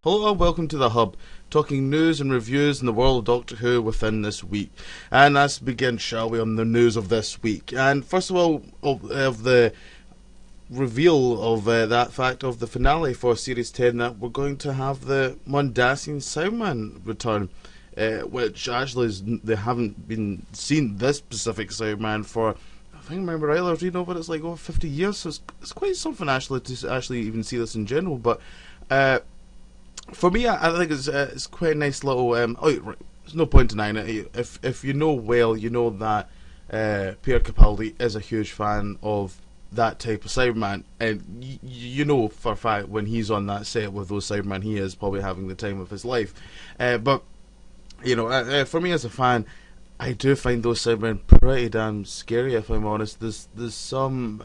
Hello and welcome to the Hub, talking news and reviews in the world of Doctor Who within this week. And let's begin, shall we, on the news of this week. And first of all, of the reveal of that fact of the finale for Series 10, that we're going to have the Mondasian Cybermen return, which actually they haven't been seen this specific Cyberman for, I think I remember right, I was reading over it, it's like over 50 years, so it's quite something actually to actually even see this in general, but for me, I think it's quite a nice little. Right, there's no point denying it. If you know well, you know that Pierre Capaldi is a huge fan of that type of Cyberman, and you know for a fact when he's on that set with those Cybermen, he is probably having the time of his life. But you know, for me as a fan, I do find those Cybermen pretty damn scary. If I'm honest, there's some.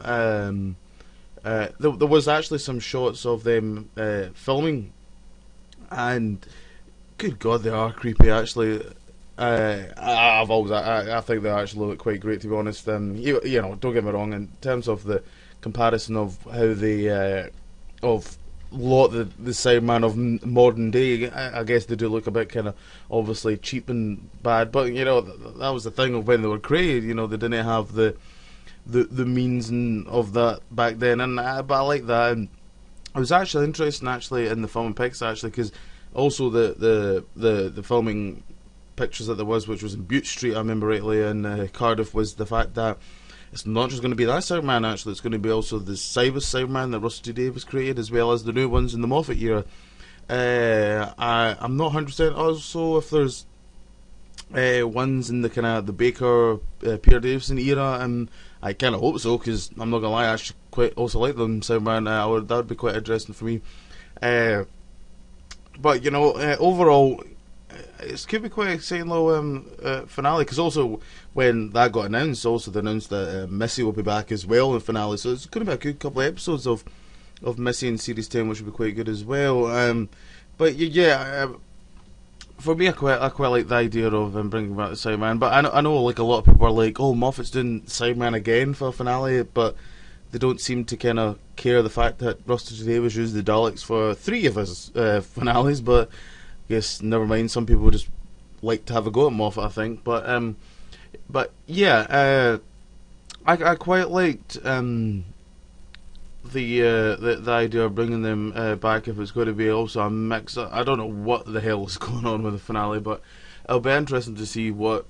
There was actually some shots of them filming. And good God, they are creepy. Actually, I think they actually look quite great. To be honest, you know, don't get me wrong. In terms of the comparison of how they of the Cyberman of modern day, I guess they do look a bit kind of obviously cheap and bad. But you know, that was the thing of when they were created. You know, they didn't have the means of that back then, and but I like that. And it was actually interesting, in the filming pics, because also the filming pictures that there was, which was in Bute Street, I remember rightly, in Cardiff, was the fact that it's not just going to be that Cyberman, actually, it's going to be also the Cyberman that Russell T Davies created, as well as the new ones in the Moffat era. I'm not 100% also if there's ones in the kind of the Baker, Peter Davison era, and I kind of hope so, because I'm not gonna lie, I actually quite also like them Cyberman. That would be quite interesting for me. But you know, overall, it could be quite an exciting little finale. Because also when that got announced, also they announced that Missy will be back as well in the finale. So it's going to be a good couple of episodes of Missy in Series 10, which will be quite good as well. But yeah. For me, I quite like the idea of bringing back the Cyberman, but I know like a lot of people are like, oh, Moffat's doing Cyberman again for a finale, but they don't seem to kind of care the fact that Russell T Davies used the Daleks for 3 of his finales, but I guess never mind, some people just like to have a go at Moffat, I think, but yeah, I quite liked the idea of bringing them back if it's going to be also a mix. I don't know what the hell is going on with the finale, but it'll be interesting to see what's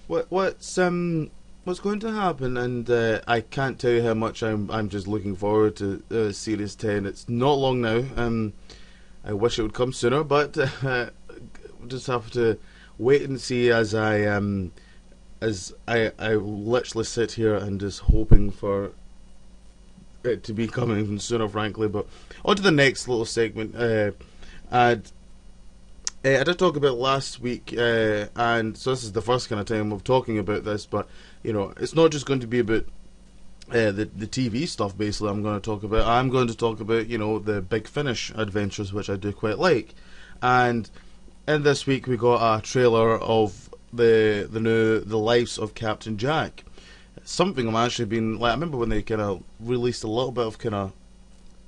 going to happen. And I can't tell you how much I'm just looking forward to Series 10. It's not long now. I wish it would come sooner, but we'll just have to wait and see as I literally sit here and just hoping for it to be coming even sooner, frankly. But on to the next little segment. I did talk about last week, and so this is the first kind of time of talking about this. But you know, it's not just going to be about the TV stuff. Basically, I'm going to talk about you know the Big Finish adventures, which I do quite like. And in this week, we got a trailer of the lives of Captain Jack. Something I'm actually been like. I remember when they kind of released a little bit of kind of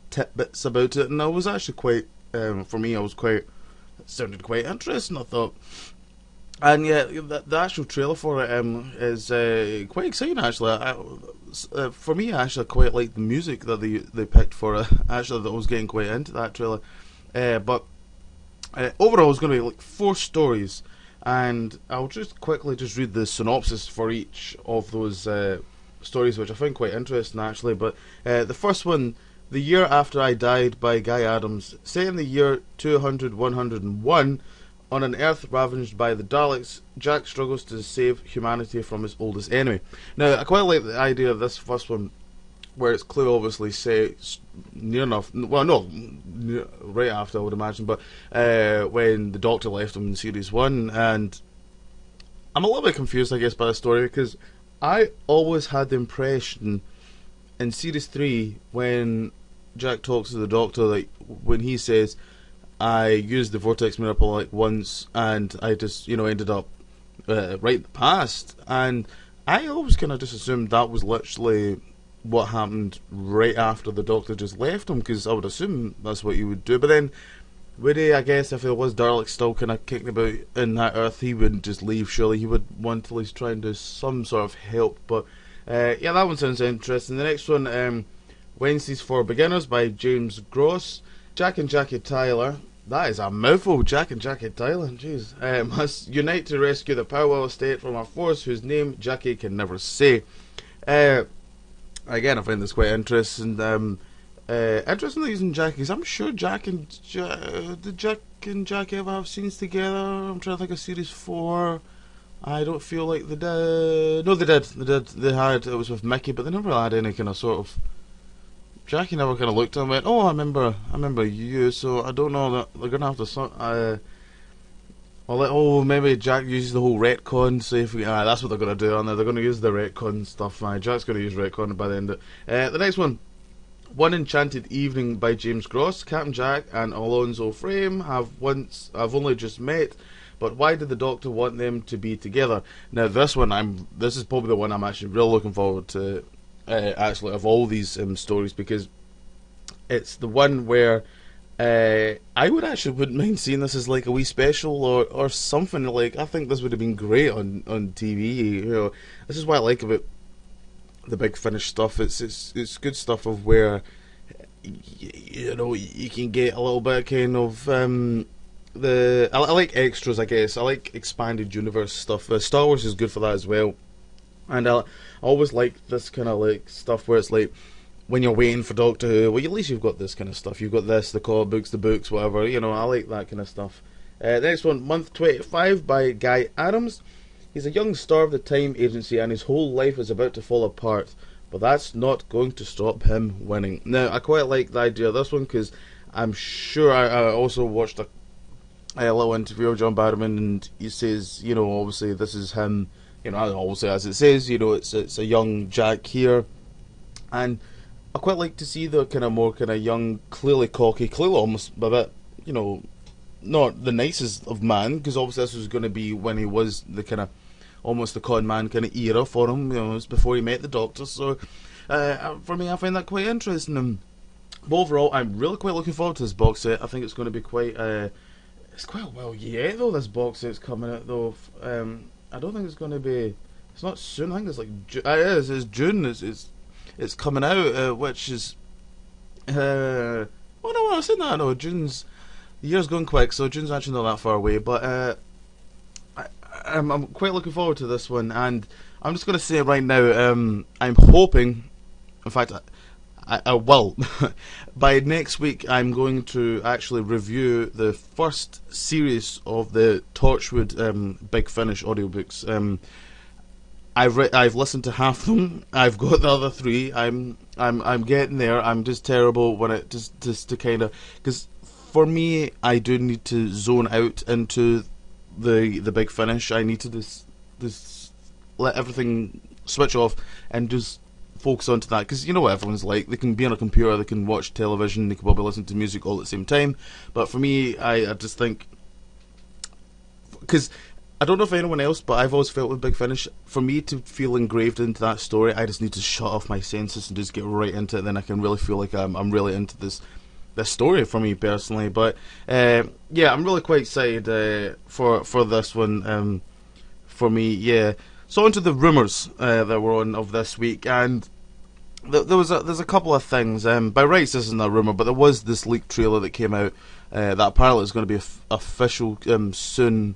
tidbits about it, and I was actually quite. For me, it sounded quite interesting, I thought. And yeah, the actual trailer for it is quite exciting. Actually, for me, I actually quite like the music that they picked for it. Actually, I was getting quite into that trailer. But overall, it's going to be like 4 stories. And I'll just quickly read the synopsis for each of those stories, which I find quite interesting actually. But the first one, The Year After I Died by Guy Adams, set in the year 101, on an Earth ravaged by the Daleks, Jack struggles to save humanity from his oldest enemy. Now, I quite like the idea of this first one, where it's clearly obviously set near enough, well no, right after I would imagine, but when the Doctor left him in Series 1, and I'm a little bit confused I guess by the story, because I always had the impression in Series 3 when Jack talks to the Doctor, like when he says, I used the Vortex Mirror like once and I just, you know, ended up right in the past, and I always kind of just assumed that was literally what happened right after the Doctor just left him, because I would assume that's what you would do. But then would he? I guess if there was Daleks still kind of kicking about in that Earth, he wouldn't just leave. Surely he would want to at least try and do some sort of help. But yeah, that one sounds interesting. The next one, Wednesdays for Beginners by James Goss. Jack and Jackie Tyler. That is a mouthful. Jack and Jackie Tyler. Jeez. Must unite to rescue the Powell estate from a force whose name Jackie can never say. Again, I find this quite interesting. Interesting that using Jackie's. I'm sure did Jack and Jackie ever have scenes together? I'm trying to think of series 4. I don't feel like they did. No, they did. They had. It was with Mickey, but they never had any kind of sort of. Jackie never kind of looked at him and went, "Oh, I remember you." So I don't know that they're gonna have to. Maybe Jack uses the whole retcon. So if that's what they're gonna do, aren't they? They're gonna use the retcon stuff. Jack's gonna use retcon by the end of it. The next one. One Enchanted Evening by James Goss. Captain Jack and Alonzo Frame have only just met, but why did the Doctor want them to be together? Now this is probably the one I'm actually really looking forward to, actually, of all these stories, because it's the one where I wouldn't mind seeing this as like a wee special or something. Like, I think this would have been great on TV. This is what I like about the Big Finish stuff. It's good stuff of where you can get a little bit kind of I like extras, I guess. I like expanded universe stuff. Star Wars is good for that as well, and I always like this kind of like stuff where it's like when you're waiting for Doctor Who, well, at least you've got this kind of stuff. You've got this, the comic books, the books, whatever. I like that kind of stuff. Next one, Month 25 by Guy Adams. He's a young star of the Time Agency and his whole life is about to fall apart, but that's not going to stop him winning. Now, I quite like the idea of this one because I'm sure I also watched a little interview of John Barrowman, and he says, obviously this is him, obviously as it says, it's a young Jack here, and I quite like to see the kind of more kind of young, clearly cocky, clearly almost a bit, not the nicest of man, because obviously this was going to be when he was the kind of almost the con man kind of era for him. It was before he met the Doctor. So for me, I find that quite interesting. But overall, I'm really quite looking forward to this box set. I think it's going to be quite. It's quite a while yet though. This box set's coming out though. I don't think it's going to be. It's not soon. I think it's like it is. It's June. It's coming out, which is. Oh no! I said that. No, June's. The year's going quick, so June's actually not that far away. But I'm quite looking forward to this one, and I'm just going to say right now, I'm hoping, in fact, I will, by next week I'm going to actually review the first series of the Torchwood Big Finish audiobooks. I've listened to half of them. I've got the other 3. I'm getting there. I'm just terrible when it just to kind of, because for me, I do need to zone out into the Big Finish. I need to just let everything switch off and just focus onto that, because you know what everyone's like. They can be on a computer, they can watch television, they can probably listen to music all at the same time. But for me, I just think, because I don't know if anyone else, but I've always felt with Big Finish, for me to feel engraved into that story, I just need to shut off my senses and just get right into it. Then I can really feel like I'm really into this story for me personally. But yeah, I'm really quite excited for this one. For me, yeah. So on to the rumours that were on of this week, and there's a couple of things. By rights, this isn't a rumour, but there was this leaked trailer that came out that apparently is going to be official soon,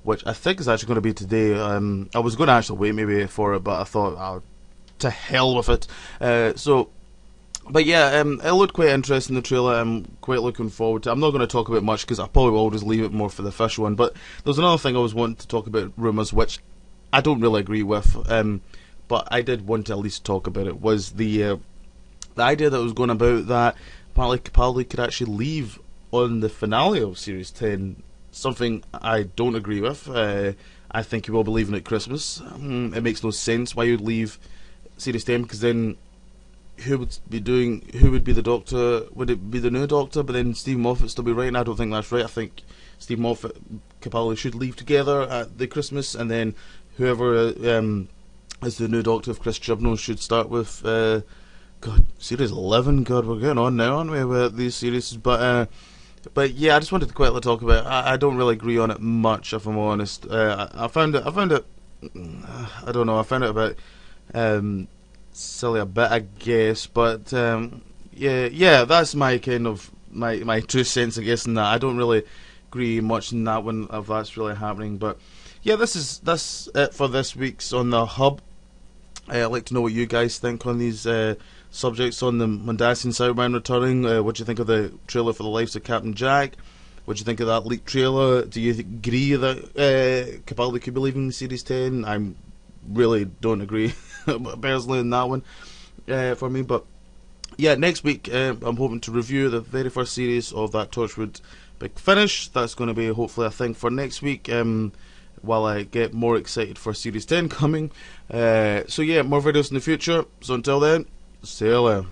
which I think is actually going to be today. I was going to actually wait maybe for it, but I thought, to hell with it. But yeah, it looked quite interesting, the trailer. I'm quite looking forward to it. I'm not going to talk about much because I probably will just leave it more for the official one. But there's another thing I was wanting to talk about, rumours, which I don't really agree with. But I did want to at least talk about it, was the idea that was going about that apparently Capaldi could actually leave on the finale of Series 10. Something I don't agree with. I think he will be leaving at Christmas. It makes no sense why you'd leave Series 10, because then who would be the Doctor? Would it be the new Doctor, but then Steve Moffat still be writing? I don't think that's right. I think Steve Moffat, Capaldi should leave together at the Christmas, and then whoever is the new Doctor of Chris Chibnall should start with Series 11. God, we're getting on now, aren't we, with these series? But But yeah, I just wanted to quickly talk about it. I don't really agree on it much, if I'm honest. I found it. I don't know. I found it a bit silly, a bit, I guess. But yeah. That's my kind of my 2 cents, I guess. In that, I don't really agree much in that one if that's really happening. But yeah, that's it for this week's on the Hub. I'd like to know what you guys think on these subjects on the Mondasian Cybermen returning. What do you think of the trailer for the lives of Captain Jack? What do you think of that leaked trailer? Do you agree that Capaldi could be leaving Series 10? I really don't agree personally in that one for me. But yeah, next week I'm hoping to review the very first series of that Torchwood Big Finish. That's going to be hopefully a thing for next week. While I get more excited for Series 10 coming. So yeah, more videos in the future. So until then, see you later.